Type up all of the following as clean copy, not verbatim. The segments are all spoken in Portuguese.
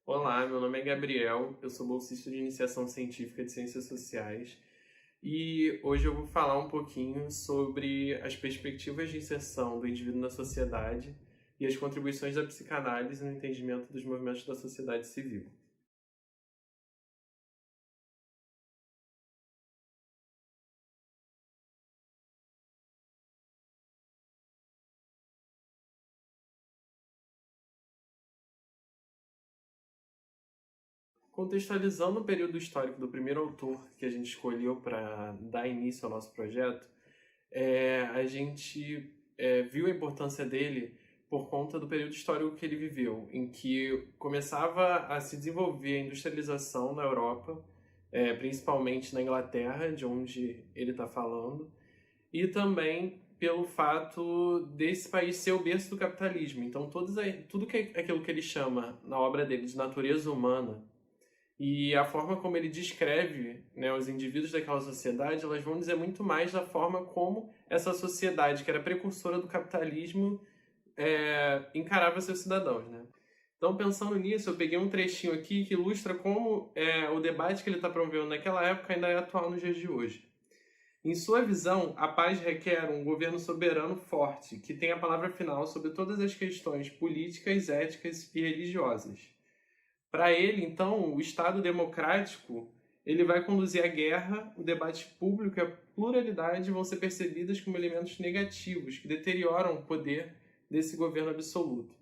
Olá, meu nome é Gabriel, eu sou bolsista de iniciação científica de ciências sociais e hoje eu vou falar um pouquinho sobre as perspectivas de inserção do indivíduo na sociedade e as contribuições da psicanálise no entendimento dos movimentos da sociedade civil. Contextualizando o período histórico do primeiro autor que a gente escolheu para dar início ao nosso projeto, a gente viu a importância dele por conta do período histórico que ele viveu, em que começava a se desenvolver a industrialização na Europa, principalmente na Inglaterra, de onde ele está falando, e também pelo fato desse país ser o berço do capitalismo. Então, tudo aquilo que ele chama na obra dele de natureza humana e a forma como ele descreve, né, os indivíduos daquela sociedade, elas vão dizer muito mais da forma como essa sociedade, que era precursora do capitalismo, encarava seus cidadãos, né? Então, pensando nisso, eu peguei um trechinho aqui que ilustra como o debate que ele está promovendo naquela época ainda é atual nos dias de hoje. Em sua visão, a paz requer um governo soberano forte, que tenha a palavra final sobre todas as questões políticas, éticas e religiosas. Para ele, então, o Estado democrático ele vai conduzir a guerra, o debate público e a pluralidade vão ser percebidas como elementos negativos que deterioram o poder desse governo absoluto.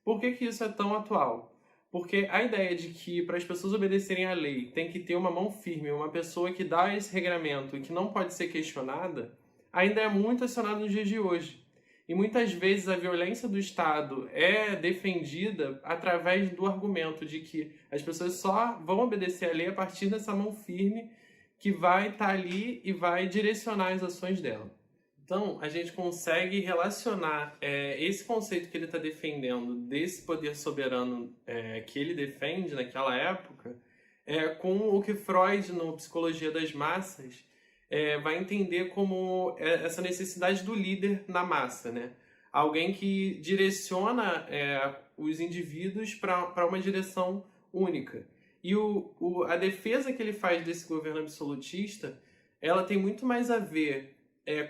Por que isso é tão atual? Porque a ideia de que para as pessoas obedecerem à lei tem que ter uma mão firme, uma pessoa que dá esse regramento e que não pode ser questionada, ainda é muito acionada nos dias de hoje. E muitas vezes a violência do Estado é defendida através do argumento de que as pessoas só vão obedecer à lei a partir dessa mão firme que vai estar ali e vai direcionar as ações dela. Então, a gente consegue relacionar esse conceito que ele está defendendo, desse poder soberano que ele defende naquela época, com o que Freud, no Psicologia das Massas, vai entender como essa necessidade do líder na massa, né? Alguém que direciona os indivíduos para uma direção única. E a defesa que ele faz desse governo absolutista, ela tem muito mais a ver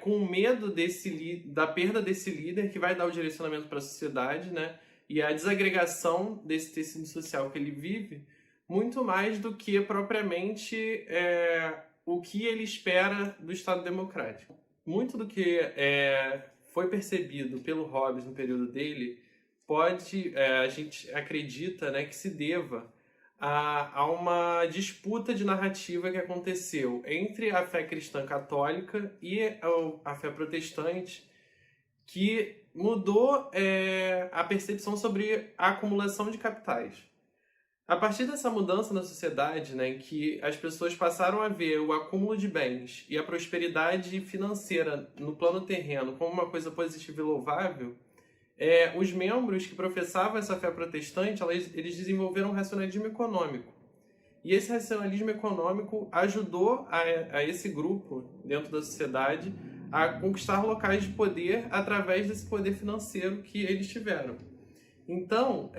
com o medo da perda desse líder que vai dar o direcionamento para a sociedade, né? E a desagregação desse tecido social que ele vive, muito mais do que propriamente o que ele espera do Estado democrático. Muito do que foi percebido pelo Hobbes no período dele a gente acredita, né, que se deva a uma disputa de narrativa que aconteceu entre a fé cristã católica e a fé protestante, que mudou a percepção sobre a acumulação de capitais. A partir dessa mudança na sociedade, né, em que as pessoas passaram a ver o acúmulo de bens e a prosperidade financeira no plano terreno como uma coisa positiva e louvável, os membros que professavam essa fé protestante, eles desenvolveram um racionalismo econômico. E esse racionalismo econômico ajudou a esse grupo, dentro da sociedade, a conquistar locais de poder através desse poder financeiro que eles tiveram. Então,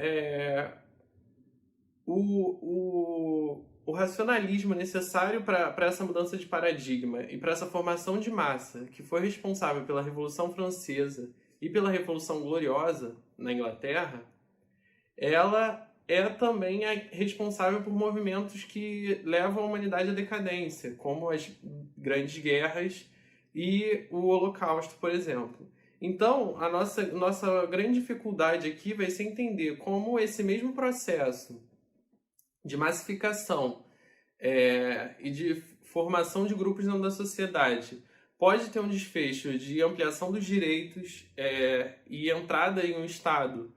o racionalismo necessário para essa mudança de paradigma e para essa formação de massa, que foi responsável pela Revolução Francesa e pela Revolução Gloriosa na Inglaterra, ela é também responsável por movimentos que levam a humanidade à decadência, como as grandes guerras e o Holocausto, por exemplo. Então, a nossa grande dificuldade aqui vai ser entender como esse mesmo processo de massificação e de formação de grupos dentro da sociedade pode ter um desfecho de ampliação dos direitos e entrada em um Estado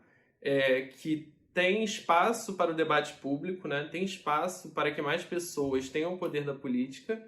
que tem espaço para o debate público, né? Tem espaço para que mais pessoas tenham o poder da política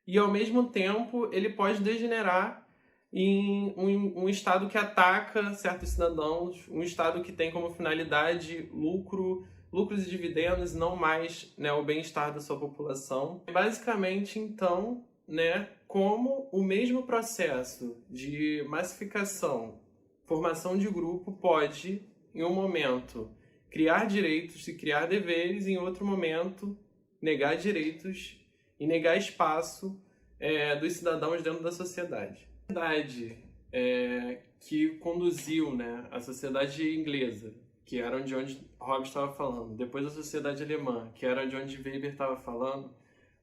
e, ao mesmo tempo, ele pode degenerar em um Estado que ataca certos cidadãos, um Estado que tem como finalidade lucros e dividendos, não mais, né, o bem-estar da sua população. Basicamente, então, né, como o mesmo processo de massificação, formação de grupo pode, em um momento, criar direitos e criar deveres, em outro momento negar direitos e negar espaço dos cidadãos dentro da sociedade. A sociedade que conduziu, né, a sociedade inglesa, que era de onde Hobbes estava falando, depois a sociedade alemã, que era de onde Weber estava falando,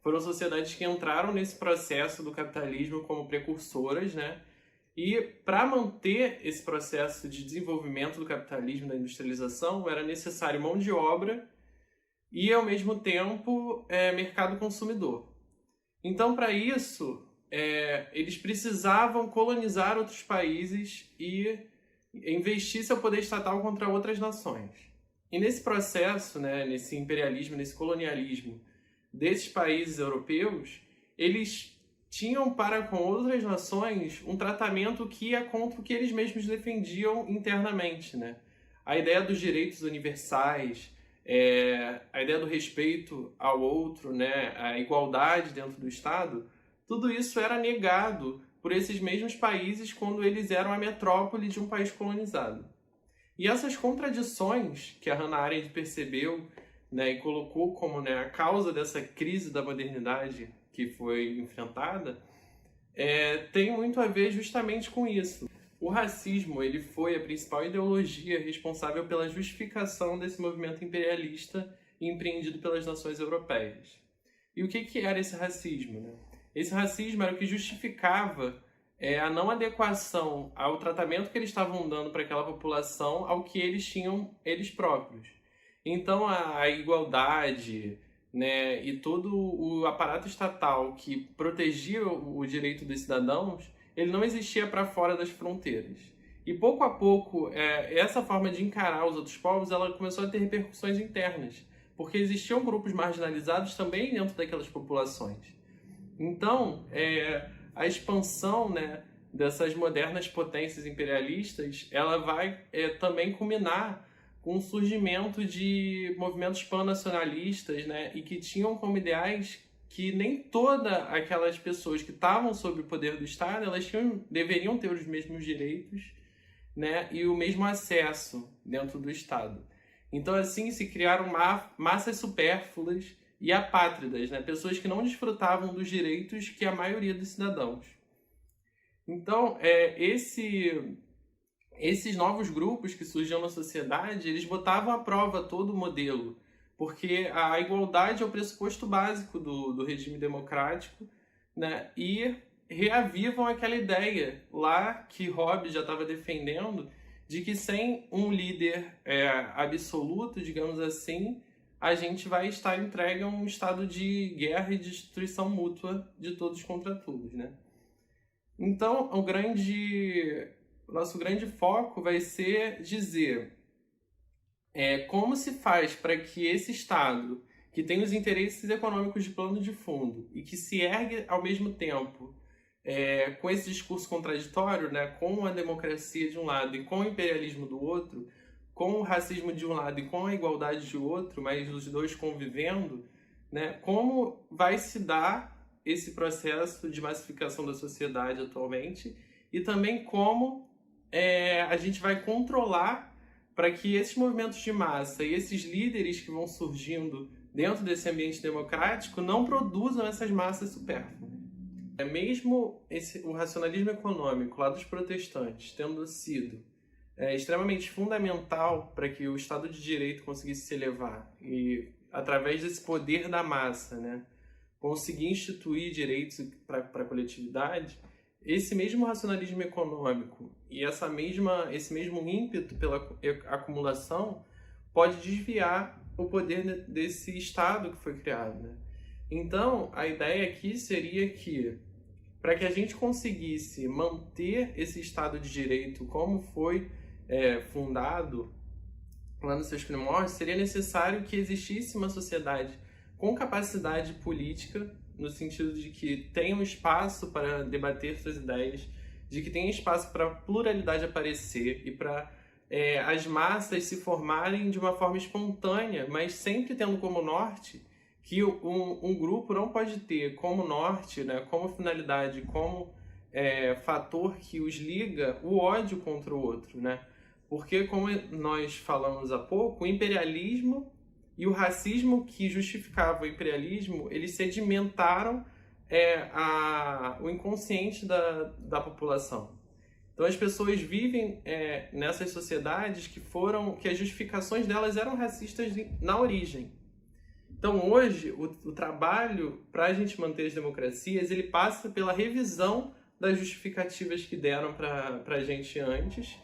foram sociedades que entraram nesse processo do capitalismo como precursoras, né? E para manter esse processo de desenvolvimento do capitalismo, da industrialização, era necessário mão de obra e, ao mesmo tempo, mercado consumidor. Então, para isso, eles precisavam colonizar outros países e investir seu poder estatal contra outras nações. E nesse processo, né, nesse imperialismo, nesse colonialismo desses países europeus, eles tinham para com outras nações um tratamento que ia contra o que eles mesmos defendiam internamente, né? A ideia dos direitos universais, a ideia do respeito ao outro, né? A igualdade dentro do Estado, tudo isso era negado por esses mesmos países quando eles eram a metrópole de um país colonizado. E essas contradições que a Hannah Arendt percebeu, né, e colocou como, né, a causa dessa crise da modernidade que foi enfrentada, tem muito a ver justamente com isso. O racismo, ele foi a principal ideologia responsável pela justificação desse movimento imperialista empreendido pelas nações europeias. E o que era esse racismo, né? Esse racismo era o que justificava a não adequação ao tratamento que eles estavam dando para aquela população ao que eles tinham eles próprios. Então a igualdade, né, e todo o aparato estatal que protegia o direito dos cidadãos, ele não existia para fora das fronteiras. E pouco a pouco, essa forma de encarar os outros povos, ela começou a ter repercussões internas, porque existiam grupos marginalizados também dentro daquelas populações. Então, a expansão, né, dessas modernas potências imperialistas, ela vai também culminar com o surgimento de movimentos pan-nacionalistas, né, e que tinham como ideais que nem todas aquelas pessoas que estavam sob o poder do Estado, elas deveriam ter os mesmos direitos, né, e o mesmo acesso dentro do Estado. Então, assim, se criaram massas supérfluas e apátridas, né, pessoas que não desfrutavam dos direitos que a maioria dos cidadãos. Então, esses novos grupos que surgiam na sociedade, eles botavam à prova todo o modelo, porque a igualdade é o pressuposto básico do regime democrático, né? E reavivam aquela ideia lá que Hobbes já estava defendendo, de que sem um líder absoluto, digamos assim, a gente vai estar entregue a um estado de guerra e de destruição mútua de todos contra todos, né? Então, nosso grande foco vai ser dizer como se faz para que esse Estado, que tem os interesses econômicos de plano de fundo e que se ergue ao mesmo tempo com esse discurso contraditório, né, com a democracia de um lado e com o imperialismo do outro, com o racismo de um lado e com a igualdade de outro, mas os dois convivendo, né, como vai se dar esse processo de massificação da sociedade atualmente e também como a gente vai controlar para que esses movimentos de massa e esses líderes que vão surgindo dentro desse ambiente democrático não produzam essas massas supérfluas. Mesmo o racionalismo econômico lá dos protestantes tendo sido extremamente fundamental para que o Estado de Direito conseguisse se elevar e, através desse poder da massa, né, conseguir instituir direitos para a coletividade, esse mesmo racionalismo econômico e esse mesmo ímpeto pela acumulação pode desviar o poder desse Estado que foi criado, né? Então, a ideia aqui seria que, para que a gente conseguisse manter esse Estado de Direito como foi fundado lá nos seus primórdios, seria necessário que existisse uma sociedade com capacidade política, no sentido de que tenha um espaço para debater suas ideias, de que tenha espaço para a pluralidade aparecer e para as massas se formarem de uma forma espontânea, mas sempre tendo como norte que um grupo não pode ter como norte, né, como finalidade, como fator que os liga o ódio contra o outro, né? Porque, como nós falamos há pouco, o imperialismo e o racismo que justificava o imperialismo, eles sedimentaram o inconsciente da população. Então as pessoas vivem nessas sociedades que as justificações delas eram racistas na origem. Então hoje o trabalho para a gente manter as democracias, ele passa pela revisão das justificativas que deram para a gente antes,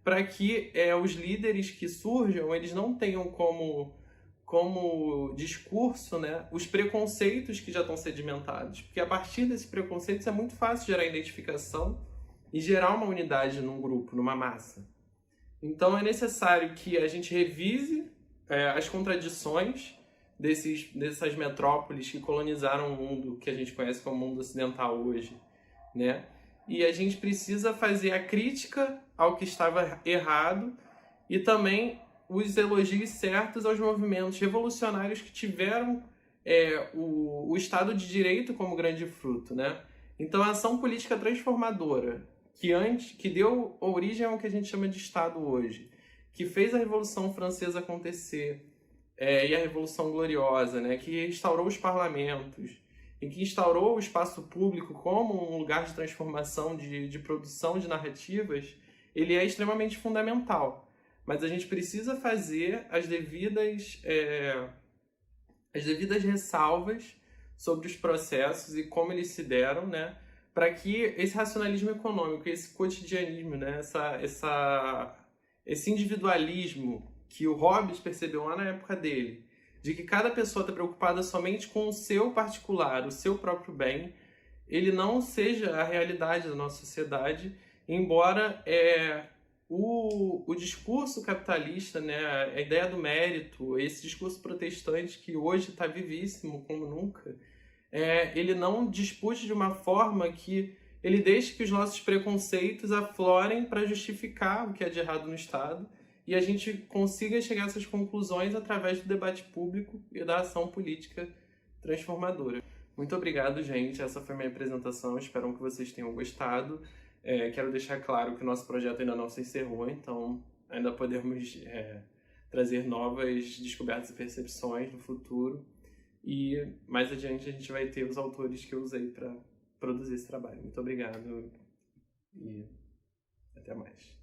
para que os líderes que surjam, eles não tenham como discurso, né, os preconceitos que já estão sedimentados. Porque a partir desses preconceitos é muito fácil gerar identificação e gerar uma unidade num grupo, numa massa. Então é necessário que a gente revise as contradições dessas metrópoles que colonizaram o mundo que a gente conhece como mundo ocidental hoje, né? E a gente precisa fazer a crítica ao que estava errado e também os elogios certos aos movimentos revolucionários que tiveram o Estado de Direito como grande fruto, né? Então a ação política transformadora que deu origem ao que a gente chama de Estado hoje, que fez a Revolução Francesa acontecer e a Revolução Gloriosa, né? Que instaurou os parlamentos, em que instaurou o espaço público como um lugar de transformação, de produção de narrativas, ele é extremamente fundamental. Mas a gente precisa fazer as devidas ressalvas sobre os processos e como eles se deram, né? Para que esse racionalismo econômico, esse cotidianismo, né? Esse individualismo que o Hobbes percebeu lá na época dele, de que cada pessoa está preocupada somente com o seu particular, o seu próprio bem, ele não seja a realidade da nossa sociedade, embora o discurso capitalista, né, a ideia do mérito, esse discurso protestante que hoje está vivíssimo como nunca, ele não dispute de uma forma que ele deixe que os nossos preconceitos aflorem para justificar o que é de errado no Estado e a gente consiga chegar a essas conclusões através do debate público e da ação política transformadora. Muito obrigado, gente. Essa foi a minha apresentação. Espero que vocês tenham gostado. Quero deixar claro que o nosso projeto ainda não se encerrou, então ainda podemos trazer novas descobertas e percepções no futuro. E mais adiante a gente vai ter os autores que eu usei para produzir esse trabalho. Muito obrigado e até mais.